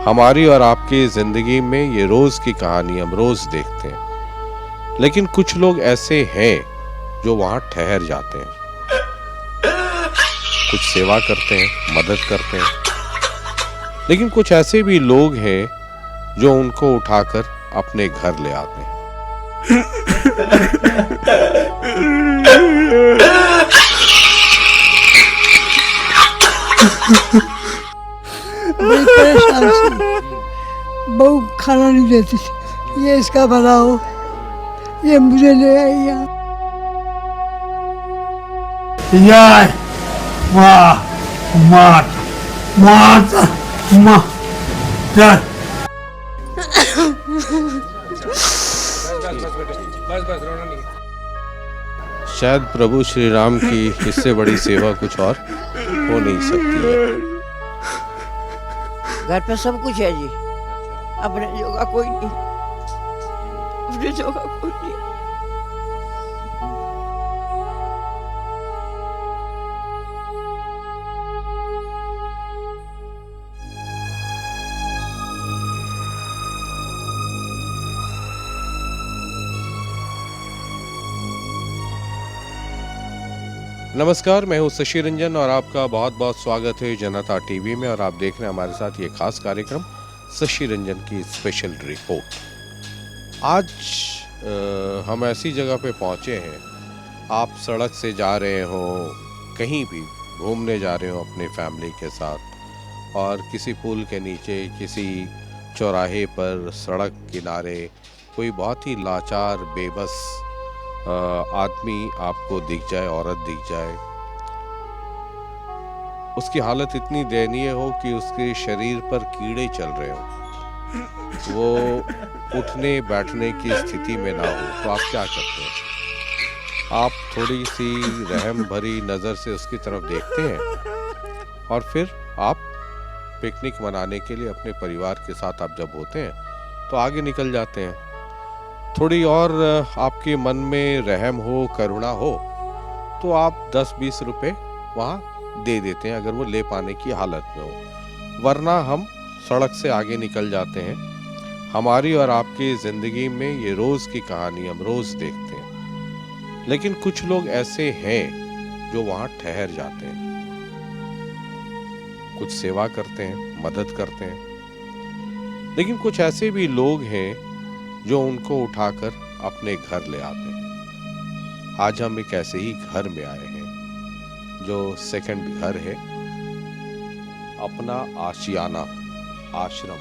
हमारी और आपकी जिंदगी में ये रोज की कहानी हम रोज देखते हैं, लेकिन कुछ लोग ऐसे हैं जो वहां ठहर जाते हैं, कुछ सेवा करते हैं, मदद करते हैं। लेकिन कुछ ऐसे भी लोग हैं जो उनको उठाकर अपने घर ले आते हैं। बड़ी परेशान थी, बहू खाना नहीं देती थी। ये इसका भला हो, ये मुझे ले आई यहाँ। यार वाह मात मात माँ शायद प्रभु श्री राम की इससे बड़ी सेवा कुछ और हो नहीं सकती है। घर पे सब कुछ है जी, अपने जगह कोई नहीं, अपने जगह कोई नहीं। नमस्कार, मैं हूं शशि रंजन और आपका बहुत बहुत स्वागत है जनता टीवी में। और आप देख रहे हैं हमारे साथ ये खास कार्यक्रम शशि रंजन की स्पेशल रिपोर्ट। आज हम ऐसी जगह पे पहुंचे हैं, आप सड़क से जा रहे हो, कहीं भी घूमने जा रहे हो अपने फैमिली के साथ, और किसी पुल के नीचे, किसी चौराहे पर, सड़क किनारे कोई बहुत ही लाचार बेबस आदमी आपको दिख जाए, औरत दिख जाए, उसकी हालत इतनी दयनीय हो कि उसके शरीर पर कीड़े चल रहे हो, वो उठने बैठने की स्थिति में ना हो, तो आप क्या करते हैं? आप थोड़ी सी रहम भरी नज़र से उसकी तरफ देखते हैं और फिर आप पिकनिक मनाने के लिए अपने परिवार के साथ आप जब होते हैं तो आगे निकल जाते हैं। थोड़ी और आपके मन में रहम हो, करुणा हो, तो आप 10-20 रुपए वहाँ दे देते हैं अगर वो ले पाने की हालत में हो, वरना हम सड़क से आगे निकल जाते हैं। हमारी और आपकी ज़िंदगी में ये रोज़ की कहानी हम रोज़ देखते हैं, लेकिन कुछ लोग ऐसे हैं जो वहाँ ठहर जाते हैं, कुछ सेवा करते हैं, मदद करते हैं। लेकिन कुछ ऐसे भी लोग हैं जो उनको उठाकर अपने घर ले आते हैं। आज हम एक ऐसे ही घर में आए हैं जो सेकंड घर है, अपना आशियाना आश्रम।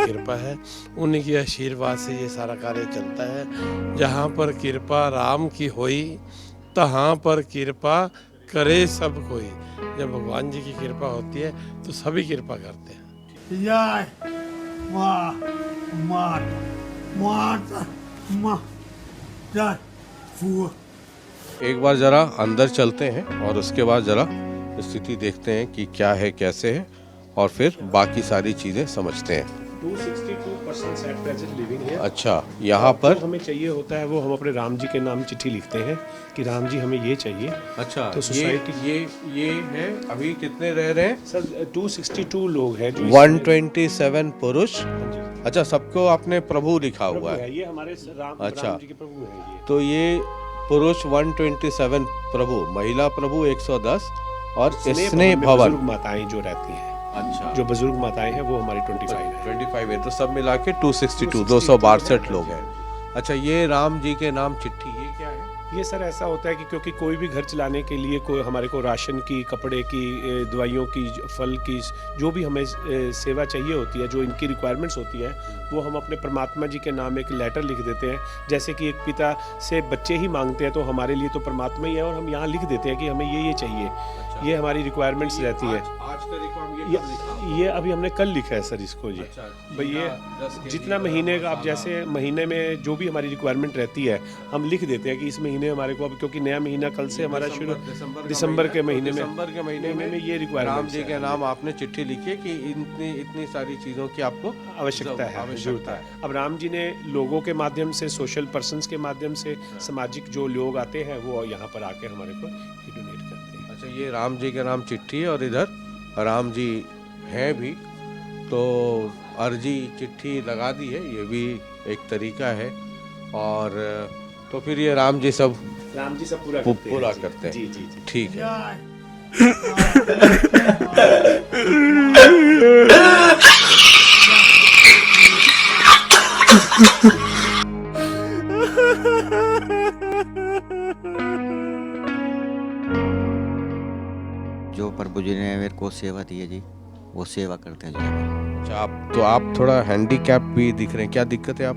कृपा है, उन्हीं की आशीर्वाद से ये सारा कार्य चलता है। जहाँ पर कृपा राम की होई, तहाँ पर कृपा करे सब कोई। जब भगवान जी की कृपा होती है तो सभी कृपा करते हैं। यार वाह मात मात माँ एक बार जरा अंदर चलते हैं और उसके बाद जरा स्थिति देखते हैं कि क्या है, कैसे है, और फिर बाकी सारी चीजें समझते हैं। 262% एट प्रेजेंट लिविंग है। अच्छा, यहाँ पर जो हमें चाहिए होता है वो हम अपने राम जी के नाम चिट्ठी लिखते हैं कि राम जी हमें ये चाहिए। अच्छा, तो सोसाइटी ये है। अभी कितने रह रहे हैं सर? 262 लोग हैं। 127 पुरुष। हाँ जी। अच्छा, सबको आपने प्रभु लिखा हुआ है। ये हमारे अच्छा। राम जी के प्रभु हैं ये। तो ये पुरुष 127 प्रभु, महिला प्रभु 110 और स्नेह भवन बुजुर्ग माताएं जो रहती हैं। अच्छा, जो बुजुर्ग माताएं हैं वो हमारी 25 है, तो सब मिला के 262 262 लोग हैं। अच्छा, ये राम जी के नाम चिट्ठी, ये क्या है? ये सर ऐसा होता है कि क्योंकि कोई भी घर चलाने के लिए कोई हमारे को राशन की, कपड़े की, दवाइयों की, फल की, जो भी हमें सेवा चाहिए होती है, जो इनकी रिक्वायरमेंट्स होती है, वो हम अपने परमात्मा जी के नाम एक लेटर लिख देते हैं। जैसे कि एक पिता से बच्चे ही मांगते हैं तो हमारे लिए तो परमात्मा ही है, और हम यहाँ लिख देते हैं कि हमें ये चाहिए। ये हमारी रिक्वायरमेंट्स रहती हैं। आज का रिकॉर्ड ये अभी हमने कल लिखा है सर इसको जी। भाई ये जितना महीने का आप जैसे महीने में जो भी हमारी रिक्वायरमेंट रहती है हम लिख देते हैं कि इस महीने हमारे को अब, क्योंकि नया महीना कल से हमारा शुरू दिसंबर के महीने में ये राम रिक्वायरमेंट जी के नाम आपने चिट्ठी लिखी है कि इतनी सारी चीजों की आपको आवश्यकता है, आवश्यकता जरूरत है। अब राम जी ने लोगों के माध्यम से, सोशल पर्सन्स के माध्यम से, सामाजिक जो लोग आते हैं वो यहाँ पर आके हमारे को डोनेट करते हैं। अच्छा, ये राम जी के नाम चिट्ठी है और इधर राम जी हैं भी, तो अर्जी चिट्ठी लगा दी है, ये भी एक तरीका है। और तो फिर ये राम जी सब पूरा करते हैं। जी जी जी। ठीक है। जो प्रभु जी ने मेरे को सेवा दी है जी, वो सेवा करते हैं जी। अच्छा, आप थोड़ा हैंडीकैप भी दिख रहे हैं, क्या दिक्कत है आप?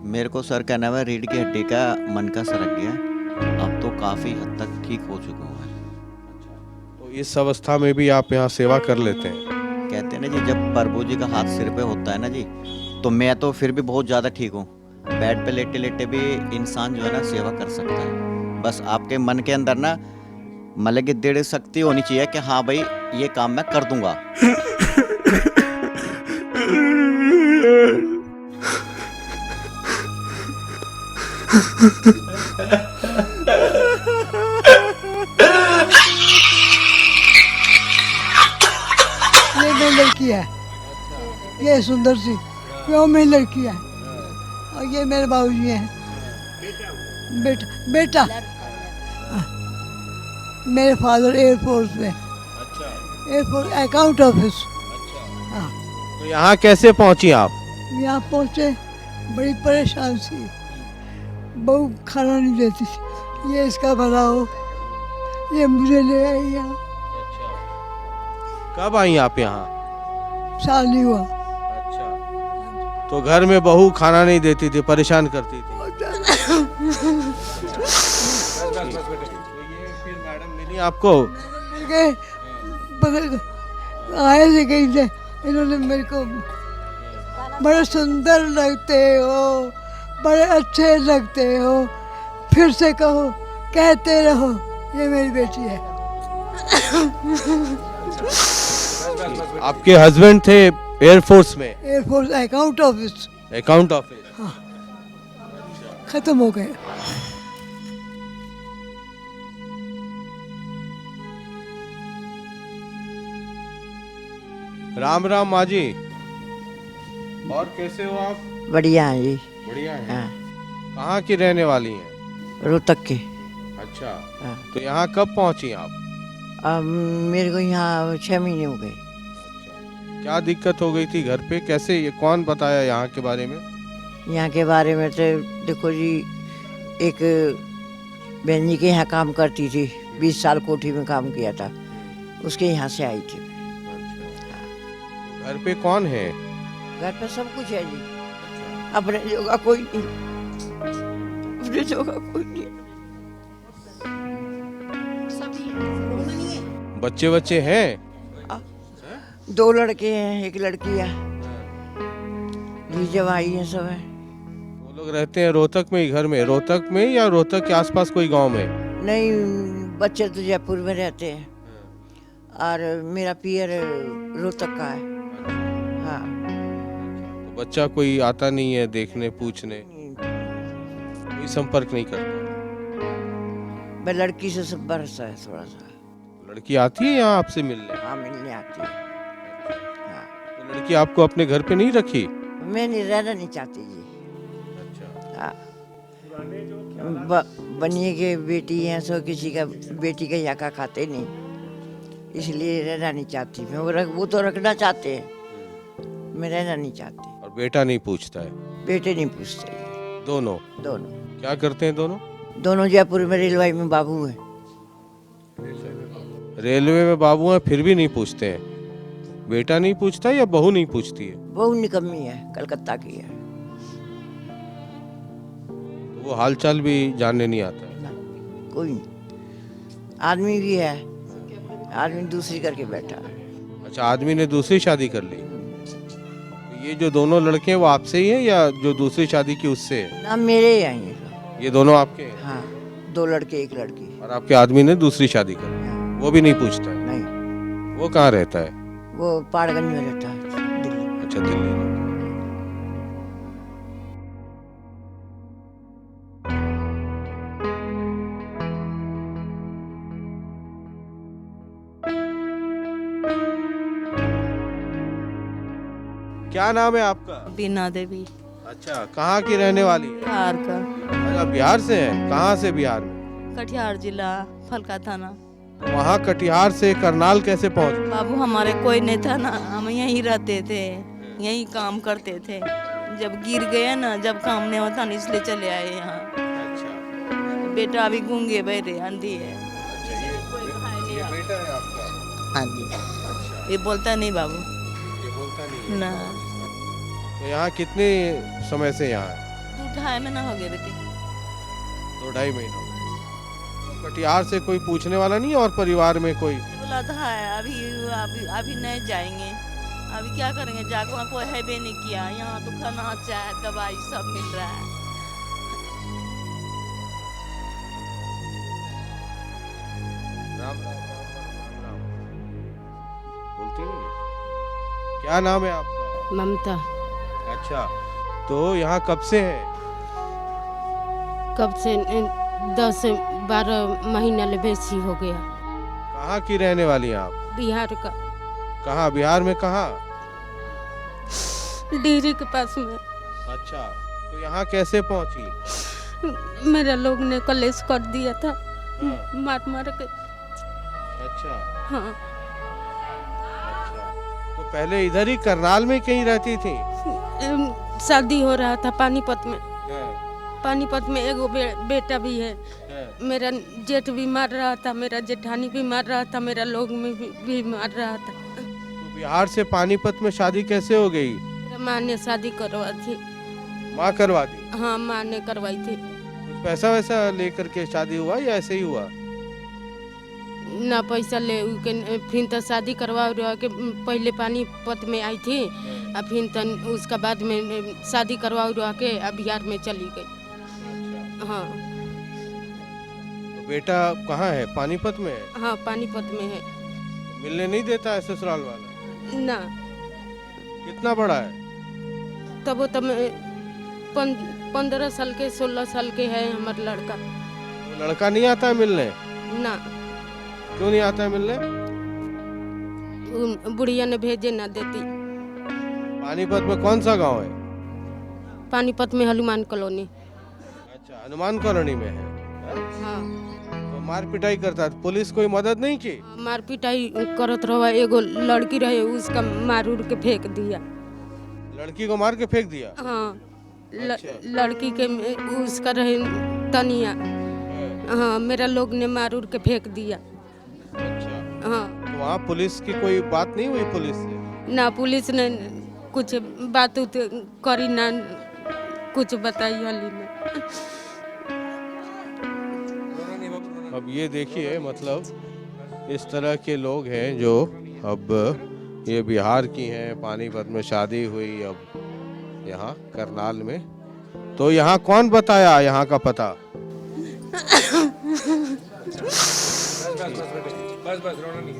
मेरे को सर क्या नाम है, रीढ़ की हड्डी का मन का सरक गया, अब तो काफ़ी हद तक ठीक हो चुका हूँ। तो इस अवस्था में भी आप यहाँ सेवा कर लेते हैं? कहते हैं ना जी, जब प्रभु जी का हाथ सिर पे होता है ना जी, तो मैं तो फिर भी बहुत ज़्यादा ठीक हूँ। बेड पे लेटे लेटे भी इंसान जो है ना सेवा कर सकता है। बस आपके मन के अंदर ना मतलब कि दृढ़ शक्ति होनी चाहिए कि हाँ भाई ये काम मैं कर दूंगा। ये मेरी लड़की है, ये सुंदर सी, वो मेरी लड़की है, और ये मेरे बाबूजी हैं। बेटा मेरे फादर एयरफोर्स में, एयरफोर्स अकाउंट ऑफिस। हाँ, तो यहाँ कैसे पहुँची आप? यहाँ पहुँचे, बड़ी परेशान थी, बहू खाना नहीं देती थी, ये इसका भला हो, ये मुझे ले आई यहाँ। कब आई आप यहाँ? साल नहीं हुआ। अच्छा, तो घर में बहू खाना नहीं देती थी, परेशान करती थी। ये फिर मैडम मिली आपको? आए थे कहीं से, इन्होंने मेरे को बड़े सुंदर लगते हो, बड़े अच्छे लगते हो, फिर से कहो, कहते रहो, ये मेरी बेटी है। आपके हस्बैंड थे एयरफोर्स में? Air force account office. Account office? हाँ, खत्म हो गए। राम राम माँ जी, और कैसे हो आप? बढ़िया है जी। बढ़िया है। हाँ, कहाँ की रहने वाली हैं? रोहतक के। अच्छा, हाँ। तो यहाँ कब पहुँची आप? अब मेरे को यहाँ 6 महीने हो गए। क्या दिक्कत हो गई थी घर पे, कैसे, ये कौन बताया यहाँ के बारे में? यहाँ के बारे में तो देखो जी, एक बहन जी के यहाँ काम करती थी, 20 साल कोठी में काम किया था, उसके यहाँ से आई थी। घर पे कौन है? घर पे सब कुछ है जी, अपने जोगा कोई नहीं, अपने जोगा कोई नहीं। बच्चे हैं? 2 लड़के हैं, 1 लड़की है, जवाई है, सब है। वो लोग रहते हैं रोहतक में ही, घर में? रोहतक में या रोहतक के आसपास कोई गांव में? नहीं, बच्चे तो जयपुर में रहते हैं, और मेरा पियर रोहतक का है। हाँ, तो बच्चा कोई आता नहीं है देखने, पूछने, कोई संपर्क नहीं करता? मैं लड़की से संपर्क है थोड़ा सा। लड़की आती है यहाँ आपसे मिलने? हाँ, मिलने आती है। हाँ, तो लड़की आपको अपने घर पे नहीं रखी? मैं नहीं रहना नहीं चाहती जी। अच्छा, हाँ, बनिए के बेटी हैं, सो किसी का बेटी का याका खाते नहीं, इसलिए रहना नहीं चाहती मैं। वो तो रखना चाहते हैं, मैं रहना नहीं चाहती। और बेटा नहीं पूछता है? बेटे नहीं पूछते। दोनों? दोनों क्या करते हैं दोनों? दोनों जयपुर में रेलवे में बाबू हैं। रेलवे में बाबू हैं, फिर भी नहीं पूछते हैं? बेटा नहीं पूछता या बहू नहीं पूछती है? बहू निकम्मी है, कलकत्ता की है। तो वो हालचाल भी जानने नहीं आता है? ना, कोई नहीं। आदमी भी है, आदमी दूसरी करके बैठा। अच्छा, आदमी ने दूसरी शादी कर ली। ये जो दोनों लड़के हैं वो आपसे ही हैं या जो दूसरी शादी की उससे है? ना मेरे ही आई हैं। ये दोनों आपके हैं? हाँ, 2 लड़के 1 लड़की। और आपके आदमी ने दूसरी शादी कर ली, हाँ, वो भी नहीं पूछता है? नहीं, वो कहाँ रहता है? वो पाड़गंज में रहता है, दिल्ली। अच्छा, दिल्ली में। क्या नाम है आपका? बीना देवी, अच्छा, कहाँ की रहने वाली है? बिहार का, अच्छा, बिहार से है। कहाँ से बिहार में? कटिहार जिला, फलका थाना। वहाँ कटिहार से करनाल कैसे पहुँच? बाबू हमारे कोई नहीं था ना, हम यहीं रहते थे, यहीं काम करते थे। जब गिर गए ना, जब काम नहीं होता ना, इसलिए चले आए यहाँ। अच्छा, बेटा अभी गूंगे बहरे अंधी है। ये बेटा है आपका? हाँ जी, अच्छा, ये बोलता नहीं बाबू ये बोलता नहीं है। ना। तो यहाँ कितने समय से यहाँ है? 2-2.5 महीना हो गया बेटी। 2-2.5 महीना हो गए। तो कटिहार से कोई पूछने वाला नहीं है और परिवार में कोई? बोला था अभी अभी अभी नहीं जाएंगे, अभी क्या करेंगे, जाकर वहाँ कोई है भी नहीं किया। यहाँ तो खाना, चाय, दवाई सब मिल रहा है। राम राम राम राम राम। बोलती नहीं है? क्या नाम है आपका? ममता। अच्छा, तो यहाँ कब से हैं? कब से 10 से 12 महीना ले बेसी हो गया। कहाँ की रहने वाली हैं आप? बिहार का, कहाँ, बिहार में कहाँ? डिहरी के पास में। अच्छा, तो यहाँ कैसे पहुँची? मेरा लोग ने कलेश कर दिया था, हाँ, मार मार के। अच्छा हाँ, अच्छा, तो पहले इधर ही करनाल में कहीं रहती थी? शादी हो रहा था पानीपत में। हाँ, पानीपत में एगो बेटा भी है। हाँ, मेरा जेठ भी मार रहा था, मेरा जेठानी भी मार रहा था, मेरा लोग में भी मार रहा था। तो बिहार से पानीपत में शादी कैसे हो गई? मेरा माँ ने शादी करवाई थी। माँ करवा दी? हाँ, माँ ने करवाई थी। कुछ पैसा वैसा लेकर के शादी हुआ या ऐसे ही हुआ? ना पैसा ले के फिर तो शादी करवा के पहले पानीपत में आई थी, और फिर तो उसका बाद में शादी करवा के बिहार में चली गई। अच्छा, हाँ तो बेटा कहाँ है? पानीपत में है? हाँ, पानीपत में है। मिलने नहीं देता है ससुराल वाला? ना, कितना बड़ा है? तब वो तब 15 साल के 16 साल के है हमारा लड़का। वो लड़का नहीं आता है मिलने? ना, क्यों नहीं आता है मिलने? बुढ़िया ने भेजे ना देती। पानीपत में कौन सा गांव है? पानीपत में हनुमान कॉलोनी। अच्छा, हनुमान कॉलोनी में है। हाँ, तो मार पिटाई करता है, पुलिस कोई मदद नहीं की? मार पिटाई करत रहा। एगो लड़की रहे, उसका मार उड़ के फेंक दिया। लड़की को मार के फेंक दिया? हाँ, अच्छा। लड़की के उसका रहे तनिया। हाँ, मेरा लोग ने मार उड़ के फेंक दिया। अच्छा, हाँ, तो वहाँ पुलिस की कोई बात नहीं हुई पुलिस से? ना पुलिस ने कुछ बात उत करी, ना कुछ बताई हाली में। अब ये देखिए, मतलब इस तरह के लोग हैं जो अब ये बिहार की हैं, पानीपत में शादी हुई, अब यहाँ करनाल में। तो यहाँ कौन बताया यहाँ का पता? बस रोना नहीं।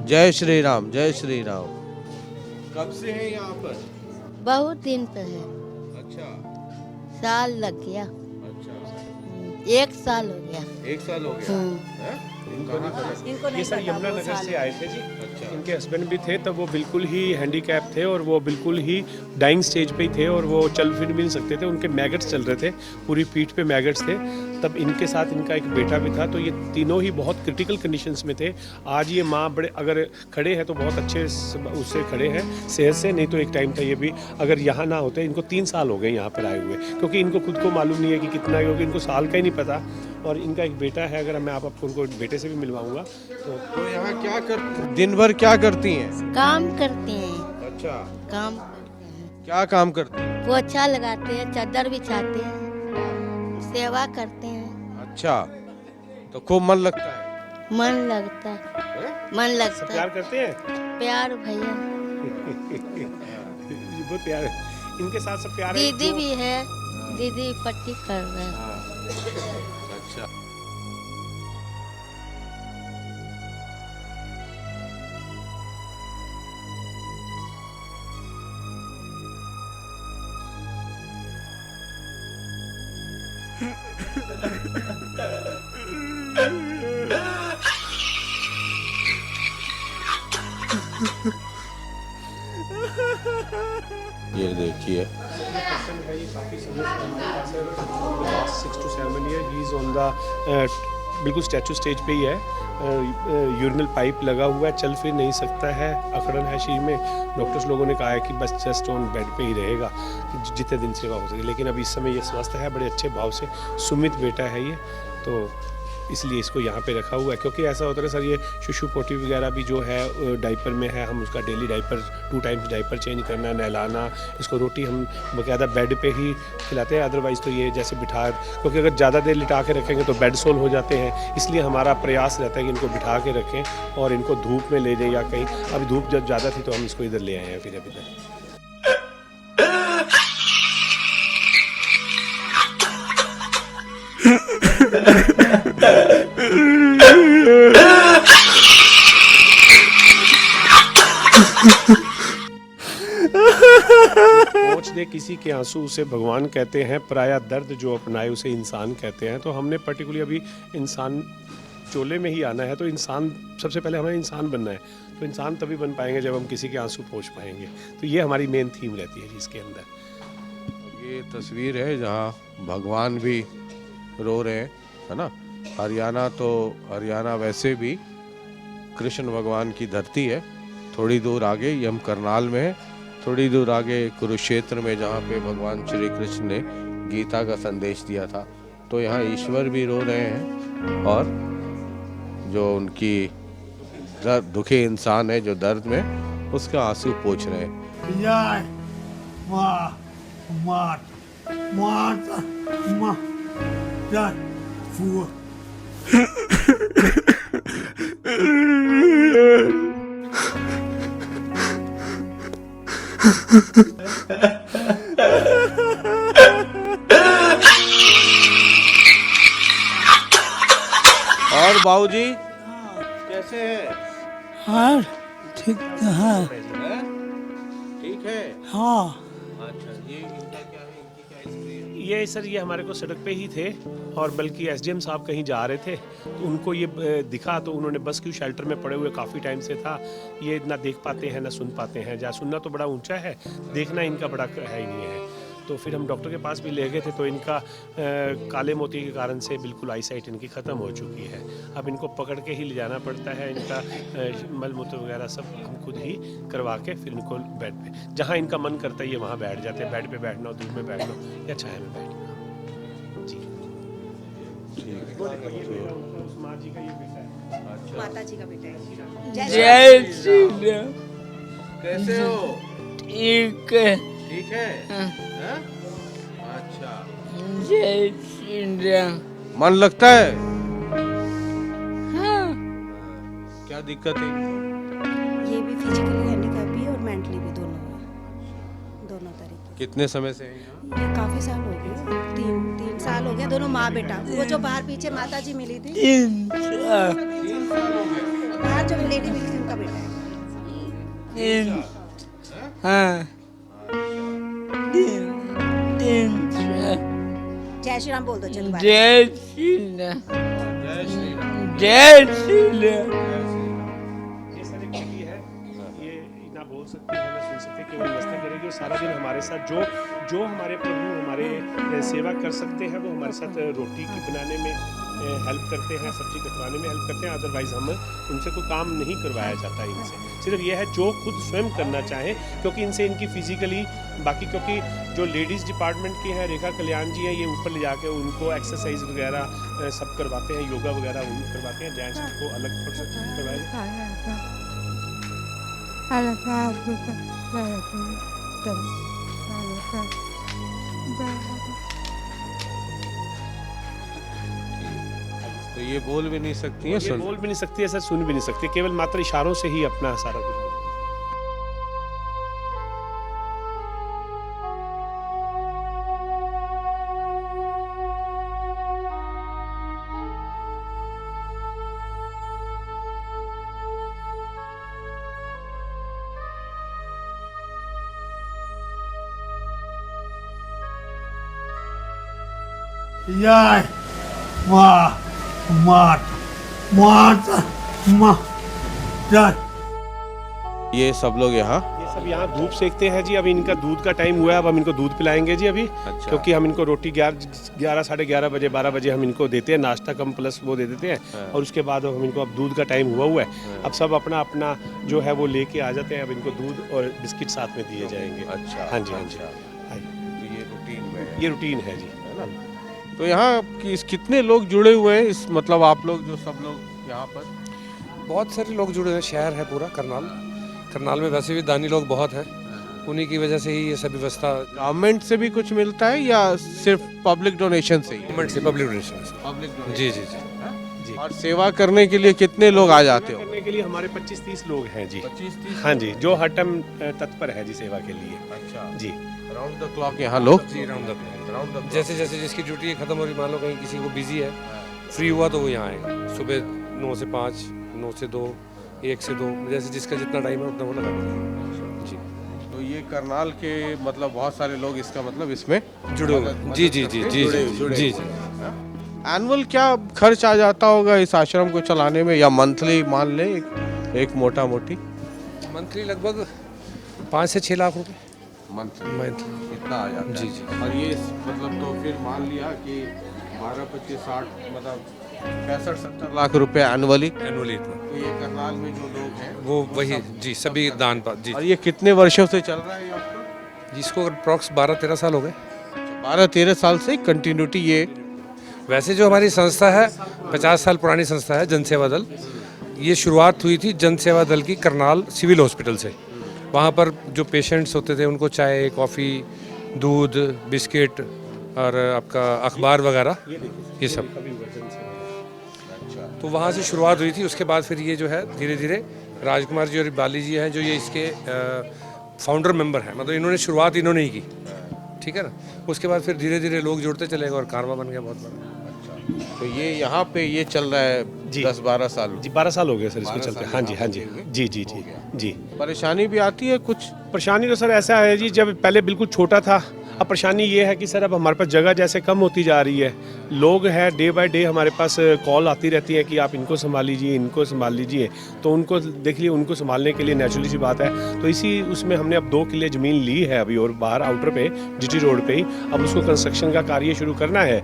जय श्री राम, जय श्री राम। कब से हैं यहाँ पर? बहुत दिन पे है, अच्छा, साल लग गया, अच्छा, 1 साल हो गया। 1 साल हो गया। हैं? ये सर यमुना नगर से आए थे जी। अच्छा, इनके हस्बैंड भी थे, तब वो बिल्कुल ही हैंडीकैप थे और वो बिल्कुल ही डाइंग स्टेज पे ही थे और वो चल फिर भी नहीं सकते थे। उनके मैगट्स चल रहे थे, पूरी पीठ पे मैगट्स थे। तब इनके साथ इनका एक बेटा भी था, तो ये तीनों ही बहुत क्रिटिकल कंडीशंस में थे। आज ये माँ बड़े अगर खड़े हैं तो बहुत अच्छे उससे खड़े हैं सेहत से, नहीं तो एक टाइम था ये भी अगर यहाँ ना होते। इनको 3 साल हो गए यहाँ पर आए हुए, क्योंकि इनको खुद को मालूम नहीं है कि कितना है, क्योंकि इनको साल का ही नहीं पता। और इनका एक बेटा है, अगर मैं आपको उनको बेटे से भी मिलवाऊंगा तो यहाँ क्या कर दिन भर क्या करती हैं? काम करते हैं। अच्छा, काम करते हैं, क्या काम करती हैं? पोछा लगाते हैं, चादर बिछाते हैं, सेवा करते हैं। अच्छा, तो खूब मन लगता है? मन लगता है, मन सब लगता प्यार है। करते हैं। प्यार भैया। ये बहुत प्यार है, इनके साथ सब प्यार है। दीदी भी है, दीदी पट्टी कर रहे हैं। अच्छा, ये देखिए, बिल्कुल स्टैचू स्टेज पे ही है। यूरिनल पाइप लगा हुआ है, चल फिर नहीं सकता है, अकड़न है शरीर में। डॉक्टर्स लोगों ने कहा है कि बस जस्ट ऑन बेड पे ही रहेगा जितने दिन सेवा हो सके, लेकिन अभी इस समय ये स्वस्थ है, बड़े अच्छे भाव से। सुमित बेटा है ये, तो इसलिए इसको यहाँ पे रखा हुआ है। क्योंकि ऐसा होता है सर, ये शिशु पोटी वगैरह भी जो है डाइपर में है, हम उसका daily diaper 2 times diaper change करना, नहलाना, इसको रोटी हम बाकायदा बेड पे ही खिलाते हैं। अदरवाइज़ तो ये जैसे बिठा, क्योंकि अगर ज़्यादा देर लिटा के रखेंगे तो बेड सोल हो जाते हैं, इसलिए हमारा प्रयास रहता है कि इनको बिठा के रखें और इनको धूप में ले जाएं या कहीं। अभी धूप जब ज़्यादा थी तो हम इसको इधर ले आए हैं फिर अभी तक। पहुँच दे किसी के आंसू उसे भगवान कहते हैं, पराया दर्द जो अपनाए उसे इंसान कहते हैं। तो हमने पर्टिकुलरली अभी इंसान चोले में ही आना है, तो इंसान सबसे पहले हमें इंसान बनना है। तो इंसान तभी बन पाएंगे जब हम किसी के आंसू पहुँच पाएंगे। तो ये हमारी मेन थीम रहती है जी इसके अंदर। ये तस्वीर है जहाँ भगवान भी रो रहे हैं, है ना। हरियाणा वैसे भी कृष्ण भगवान की धरती है। थोड़ी दूर आगे, ये हम करनाल में है, थोड़ी दूर आगे कुरुक्षेत्र में जहाँ पे भगवान श्री कृष्ण ने गीता का संदेश दिया था। तो यहाँ ईश्वर भी रो रहे हैं और जो उनकी दुखी इंसान है जो दर्द में, उसका आंसू पोंछ रहे हैं। जय माँ माता माता माँ जय फू और बाबूजी कैसे हैं? हाँ ठीक है। ठीक है। हाँ अच्छा, ये इनका क्या है? इनकी क्या हिस्ट्री है? ये सर, ये हमारे को सड़क पे ही थे और बल्कि एसडीएम साहब कहीं जा रहे थे तो उनको ये दिखा, तो उन्होंने बस क्यू शेल्टर में पड़े हुए काफ़ी टाइम से था। ये ना देख पाते हैं ना सुन पाते हैं, जहाँ सुनना तो बड़ा ऊंचा है, देखना इनका बड़ा है ही नहीं है। तो फिर हम डॉक्टर के पास भी ले गए थे, तो इनका काले मोती के कारण से बिल्कुल आई साइट इनकी ख़त्म हो चुकी है। अब इनको पकड़ के ही ले जाना पड़ता है, इनका मल मूत्र वगैरह सब हम खुद ही करवा के फिर इनको बेड पे, जहाँ इनका मन करता है ये वहाँ बैठ जाते हैं। बेड पे बैठना हो, धूप में बैठना हो या छाया में बैठना हो। जी माँ जी का ये बेटा है, माता जी का बेटा है। जय श्री राम। कैसे हो? ठीक है। ठीक है। हैं? अच्छा, जय श्री राम। मन लगता है? हाँ। क्या दिक्कत है? ये भी फिजिकली हैंडीकैप भी है और मेंटली भी, दोनों तरीके। कितने समय से है यहाँ? ये काफी साल हो गए, 3 साल हो गया। दोनों माँ बेटा, वो जो बाहर पीछे माता जी मिली थी, 3 साल। 3 साल हो गए। बाहर जो लेडी मिली थी उनका बेटा है। 3 हाँ 3 साल। जय श्री राम बोल दो चलो। जय श्री राम। जय श्री राम। जय श्री राम। ये सर एक बेटी है, ये ना बोल सकती है ना सुन सकती, केवल नमस्ते करेगी और सारा दिन हमारे साथ जो हमारे प्रभु हमारे सेवा कर सकते हैं वो हमारे साथ रोटी की बनाने में, हेल्प करते हैं, सब्जी कटवाने में हेल्प करते हैं, अदरवाइज़ हम उनसे कोई काम नहीं करवाया जाता है इनसे। सिर्फ ये है जो खुद स्वयं करना चाहें, क्योंकि इनसे इनकी फिजिकली बाकी, क्योंकि जो लेडीज़ डिपार्टमेंट की हैं रेखा कल्याण जी हैं, ये ऊपर ले जाके उनको एक्सरसाइज वगैरह सब करवाते हैं, योगा वगैरह उनको करवाते हैं, जेंट्स को अलग करवाए। तो ये बोल भी नहीं सकती हैं, ये बोल भी नहीं सकती, ऐसा सुन भी नहीं सकती, केवल मात्र इशारों से ही अपना सारा कुछ। Jaj, ये सब लोग यहाँ ये सब यहाँ धूप सेकते हैं जी। अभी इनका दूध का टाइम हुआ है, अब हम इनको दूध पिलाएंगे जी अभी। अच्छा। क्योंकि हम इनको रोटी 11 साढ़े 11 बजे 12 बजे हम इनको देते हैं, नाश्ता कम प्लस वो दे देते हैं, और उसके बाद हम इनको अब दूध का टाइम हुआ है। अब सब अपना अपना जो है वो लेके आ जाते हैं, अब इनको दूध और बिस्किट साथ में दिए जाएंगे। अच्छा, हाँ जी, हाँ जी, अच्छा। तो ये रूटीन में है। ये रूटीन है जी। तो यहाँ कितने लोग जुड़े हुए हैं इस, मतलब आप लोग जो सब लोग यहाँ पर? बहुत सारे लोग जुड़े हैं, शहर है पूरा करनाल में वैसे भी दानी लोग बहुत हैं, उन्हीं की वजह से ही ये सब व्यवस्था। गवर्नमेंट से भी कुछ मिलता है या सिर्फ पब्लिक डोनेशन से ही? गवर्नमेंट से, पब्लिक डोनेशन से। Public donation. जी जी जी। और सेवा करने के लिए कितने लोग आ जाते हो? करने के लिए हमारे 25-30 लोग हैं जी। 25-30? हाँ जी, जो हर टाइम तत्पर है जी सेवा के लिए। अच्छा जी। राउंड द क्लॉक यहाँ लोग? जी, राउंड द जैसे जैसे जिसकी ड्यूटी खत्म हो रही, मान लो कहीं किसी को बिजी है, फ्री हुआ तो वो यहाँ आएगा। सुबह 9 से 5, 9 से 2, 1 से 2, जैसे जिसका जितना टाइम है उतना वो लगा जी। तो ये करनाल के मतलब बहुत सारे लोग इसका मतलब इसमें जुड़े हुए हैं। जी जी जी जी जी जी। एनुअल क्या खर्च आ जाता होगा इस आश्रम को चलाने में, या मंथली मान ले एक मोटा मोटी? मंथली लगभग 5 से 6 लाख रुपए मंथली इतना आ जाता है। जी जी। और ये मतलब तो फिर मान लिया कि 12, 25, 60 मतलब 65-70 लाख रुपए एनुअली इतना। तो ये करनाल में जो लोग हैं वो वही जी, सभी दान पर जी। और ये कितने वर्षों से चल रहा है ये आपका? जिसको अप्रॉक्स 12-13 साल हो गए। 12-13 साल से कंटिन्यूटी ये? वैसे जो हमारी संस्था है 50 साल पुरानी संस्था है, जनसेवा दल। ये शुरुआत हुई थी जनसेवा दल की करनाल सिविल हॉस्पिटल से। वहाँ पर जो पेशेंट्स होते थे उनको चाय, कॉफ़ी, दूध, बिस्किट और आपका अखबार वगैरह ये सब, तो वहाँ से शुरुआत हुई थी। उसके बाद फिर ये जो है धीरे धीरे राजकुमार जी और बाली जी हैं जो ये इसके फाउंडर मेंबर हैं, मतलब इन्होंने शुरुआत इन्होंने ही की, ठीक है ना। उसके बाद फिर धीरे धीरे लोग जुड़ते चले गए और कारवा बन गया बहुत बड़ा। तो ये यहाँ पे ये चल रहा है 10-12 साल? जी 12 साल हो गए सर इसमें चलते। हाँ जी, हाँ जी जी जी जी जी। परेशानी भी आती है कुछ? परेशानी तो सर ऐसा है जी, जब पहले बिल्कुल छोटा था, अब परेशानी ये है कि सर अब हमारे पास जगह जैसे कम होती जा रही है, लोग हैं डे बाय डे हमारे पास कॉल आती रहती है कि आप इनको संभाल लीजिए, इनको संभाल लीजिए। तो उनको देख लिए, उनको संभालने के लिए नेचुरली सी बात है, तो इसी उसमें हमने अब 2 किले ज़मीन ली है अभी, और बाहर आउटर पे जीटी रोड पे ही अब उसको कंस्ट्रक्शन का कार्य शुरू करना है।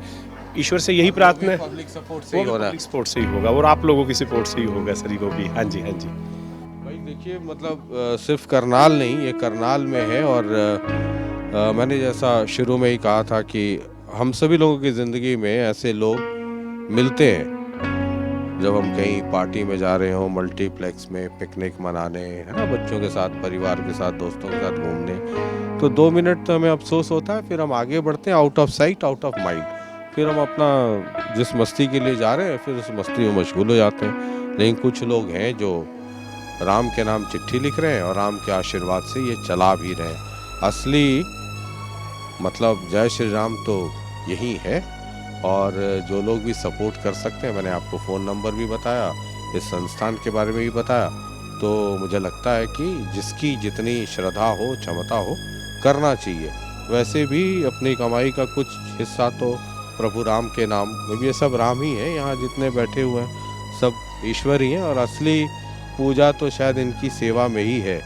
ईश्वर से यही प्रार्थना है, पब्लिक सपोर्ट से ही हो रहा है। पब्लिक सपोर्ट से ही होगा और आप लोगों की सपोर्ट से ही होगा सर को भी। हाँ जी, हाँ जी भाई देखिए मतलब सिर्फ करनाल नहीं, ये करनाल में है। और मैंने जैसा शुरू में ही कहा था कि हम सभी लोगों की ज़िंदगी में ऐसे लोग मिलते हैं जब हम कहीं पार्टी में जा रहे हों, मल्टीप्लेक्स में पिकनिक मनाने, है ना, बच्चों के साथ, परिवार के साथ, दोस्तों के साथ घूमने। तो 2 मिनट तो हमें अफसोस होता है, फिर हम आगे बढ़ते हैं, out of sight out of mind. फिर हम अपना जिस मस्ती के लिए जा रहे हैं फिर उस मस्ती में मशगूल हो जाते हैं। लेकिन कुछ लोग हैं जो राम के नाम चिट्ठी लिख रहे हैं और राम के आशीर्वाद से ये चला भी रहे हैं। असली मतलब जय श्री राम तो यही है। और जो लोग भी सपोर्ट कर सकते हैं, मैंने आपको फ़ोन नंबर भी बताया, इस संस्थान के बारे में भी बताया, तो मुझे लगता है कि जिसकी जितनी श्रद्धा हो, क्षमता हो, करना चाहिए। वैसे भी अपनी कमाई का कुछ हिस्सा तो प्रभु राम के नाम में भी, ये सब राम ही हैं, यहाँ जितने बैठे हुए हैं सब ईश्वर ही हैं। और असली पूजा तो शायद इनकी सेवा में ही है।